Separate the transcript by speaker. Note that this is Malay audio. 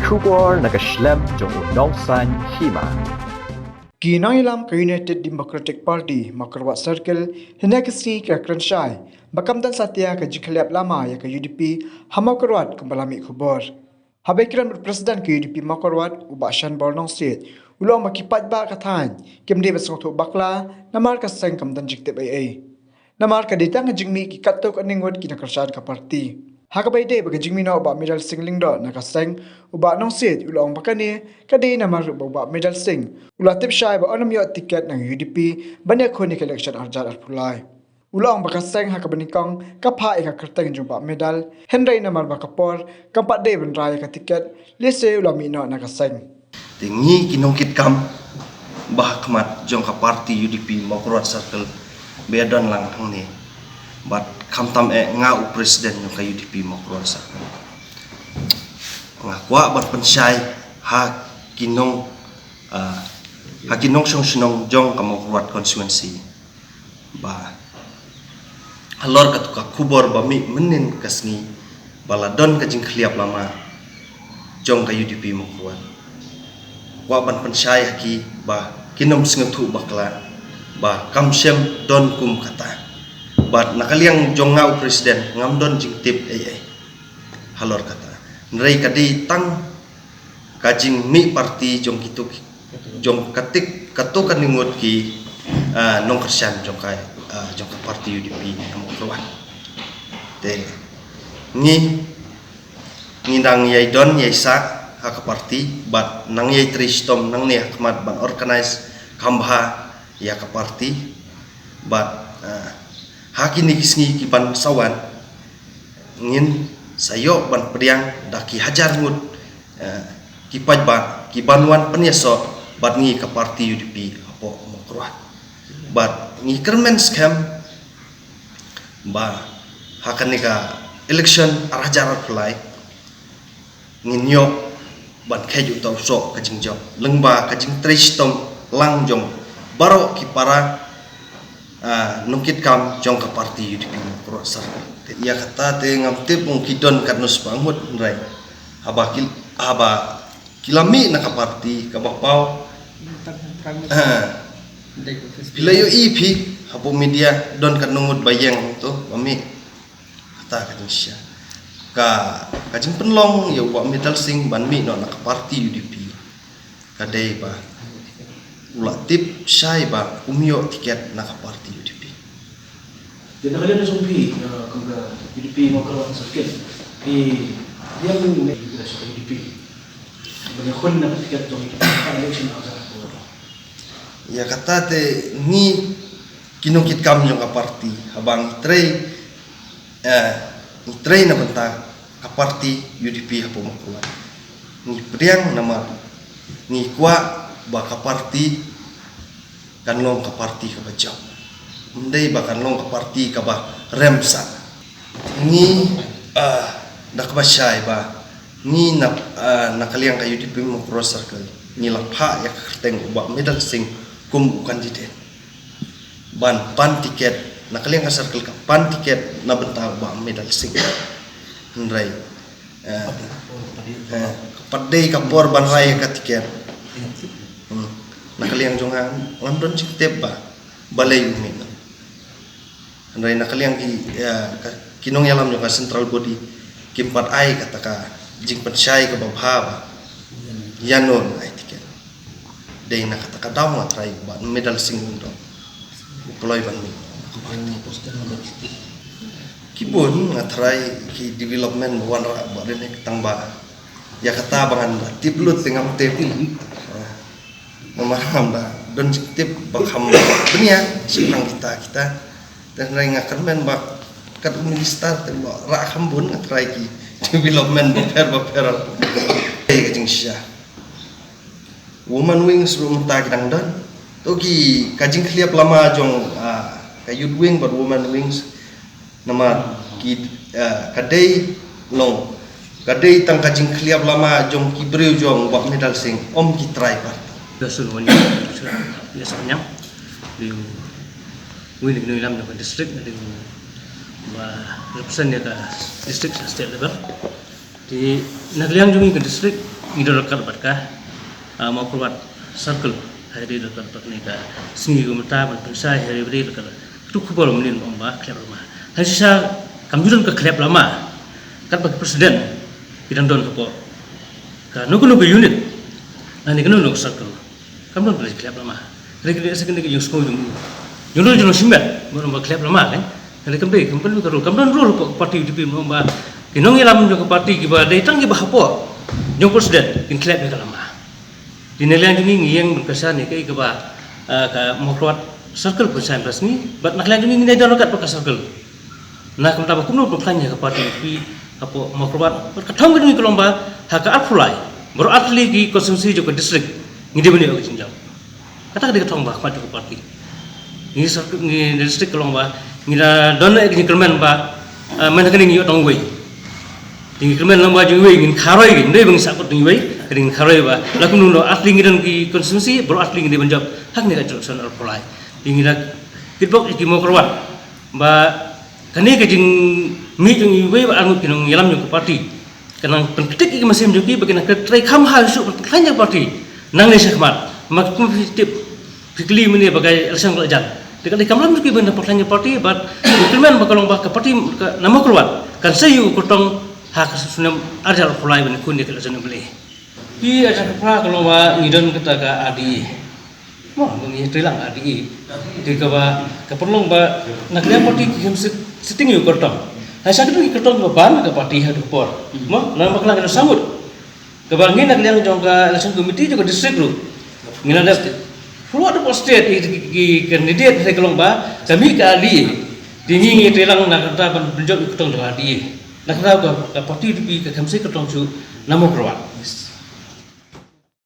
Speaker 1: Kubor nakaslem jong udawsan hima.
Speaker 2: Ginailam ka United Democratic Party Makarwat Circle hinakasi ka Kranshai bakamdan satya ka Jikhaliap Lama ya ka UDP Hamakarwat kumbalami kubor. Habaikiran berpresiden ka UDP Makarwat ubasyan Bornong State ulang makipat ba katan kimde basong tu bakla namar ka sang kamdan jiktip ay. Namar ka ditang jingmi ki katok aningwat kinakrashad ka parti. Hakabay day baga jingmi na uba medal sing lingdo nakasang uba nong sit ulang bakani kaday namar uba medal sing ulatip syai ba onam yo tiket ng UDP banyak konik election arjar arpulai. Ulang bakasang hakabanikang kapha ika kerteng jumpa medal Henry namar bakapor kampat day benraya ka tiket lise ulami no nakasang.
Speaker 3: Tingi kinongkit kam bahakmat jong ka parti UDP Makarwat Circle bedan lang hang ni but kamtam nga u presiden yung ka UDP Makarwat Circle nga kwa bat pensay ha kinong syong sinong jong ka Makarwat constituency ba halor ka tuka kubor ba mi menin kasni baladon ka Jikhaliap Lama jong ka UDP Makarwat waban pensay haki ba kinom singetu bakla ba kamsem don kum kata bat nakaliang jong ngau presiden ngam don jingtip ai halor kata nrei kadi tang kajing mi parti jong kitu jong katik katu kaningut ki nong kersan jong kai jong ka parti UDP Makarwat te ni ngindang yai don yai sak hak parti bat nang yai tristom nang ni hakmat ban organize kambha ya ka parti bat hakini kisngi kipan sawan ngin sayo ban priang daki hajar ngut kipaj ba kibanwan penyeso bat ngi ka parti UDP apo Makarwat bat ngi kermen scam ba hakani ka election arhajar apply ngin yo ban kheju taw so kajing jong lengba kajing tristom lang jong baro kipara nungkit kam jong ka parti UDP Makarwat Circle ya kata te ngamtip mung kidon kanus bangut nrai haba kilami na ka parti ka bapau pilayo ipi hapo media don kanungut bayang to mami kata kan siya ka kajing penlong ya wa medal sing ban mi no na ka parti UDP kadai ba ulatip syai ba umio tiket na ka parti UDP.
Speaker 4: Jadi kalian langsung pergi ke UDP Makarwat Circle. Dia mengenai juga sa UDP. Banyak kon na tiket jong election azar.
Speaker 3: Ya kata te ni kinungkit kam jong ka parti habang trei na benta ka parti UDP hapo Makarwat. Ni priang nama ni kwa ba ka parti kanlong ka parti ka bajau ndai ba kanlong ka parti ka ba remsa ni dak ba syai ba ni nakaliang ka UDP Makarwat Circle ni lapha ya kerteng ba medal sing kum kandidat ban pan tiket nakaliang ka circle ka pan tiket na benta ba medal sing ndrai padai ka bor ban raya ka tiket nakaliang jongan ngandon jiktep ba balay umin andai nakaliang kinong yalam yung central body kimpat ai kata ka jing pensay ka babha ba yanon ai tiket day nakata ka daw nga try ba medal sing do ploy ban mi kibon nga try ki development buwan ra ba rin tangba ya kata bangan tiplut tingam tepil memarham dah don tip bakham benia sekarang kita dan rai ngakan men bak kat minister te ra khambun ngatrai ki development baper ai kajing sya woman wings room ta kidang don to ki Jikhaliap Lama jong ka youth wing but woman wings nama ki kadai long kadai tang Jikhaliap Lama jong ki breu jong bak medal sing om ki try pa
Speaker 4: Dasul wani biasanya di wini nilam ng district na din ba represent ka district sa state level Di nagliang jungi ke distrik ngidol dekat batkah mau keluar circle hari dekat bat ni ka singi gumta ban pensai hari beri dekat tu kubur menin omba klep lama. Hari sisa kamjudan ke klep lama kan bagi presiden bidang don kepo ka nuku unit ani kenu nuk circle kamjudan beli klep lama. Hari kita sekarang ni yung sekolah yung simbat mau omba klep lama kan. Hari kembali kamjudan rule parti UDP omba kinong ilam yung parti kiba datang kiba hapo yung presiden kin klep ni kalama dinelian jungi ngiyang berkesan ni kay kiba ka mokruat circle percaya plus ni bat naklian jungi ngai dalam kat pakai circle nak kita bakum bertanya ke parti UDP hapo mokruat berkatong jungi kelomba haka atfulai baru atli ki konsumsi juga distrik ngide bani ok sinjau kata ka ketong ba kat parti ni circle ni distrik kelomba ngira dona ek kermen ba mana kini ngiyo tong wei tinggi kermen lamba jengwei ingin karoi gini, bang sakut jengwei, ingin karoi ba, laku nuno atling dan ki konsumsi, baru atling ini banjab, hak ni kacau soal polai, ingin dak, kitbok iki mau keluar, ba, kani kajing mi jengwei ba angut kinong yalam jeng parti, kenang penketik iki masih menjuki, bagian ketrai kam hasil penketik parti, nang ni sekmat, mak tip, fikli meni bagai alasan kelajan, dekat kamlam menjuki benda penketik parti, bat, kermen bakalong ba ke parti nama keluar, kan sayu kotong hak sunam ajar pulai ben kun dia kelajaan beli. Di ajar pra kalau wa ngidon kita ka adi. Mo ngi telang adi. Di ka ba keperlong ba nak dia parti kim sitting yu kortong. Ha sa ketu kortong ba ban ka parti ha dupor. Mo nama bakla kena sambut. Ka ba ngi nak liang jong ka election committee juga distrik lu. Ngina ada full ada posted ki kandidat sa kelong ba kami ka adi. Dingi ngi telang nak ta ban benjok kortong adi. Nak tahu ke parti UDP ke kamsi ketong su namo keruat.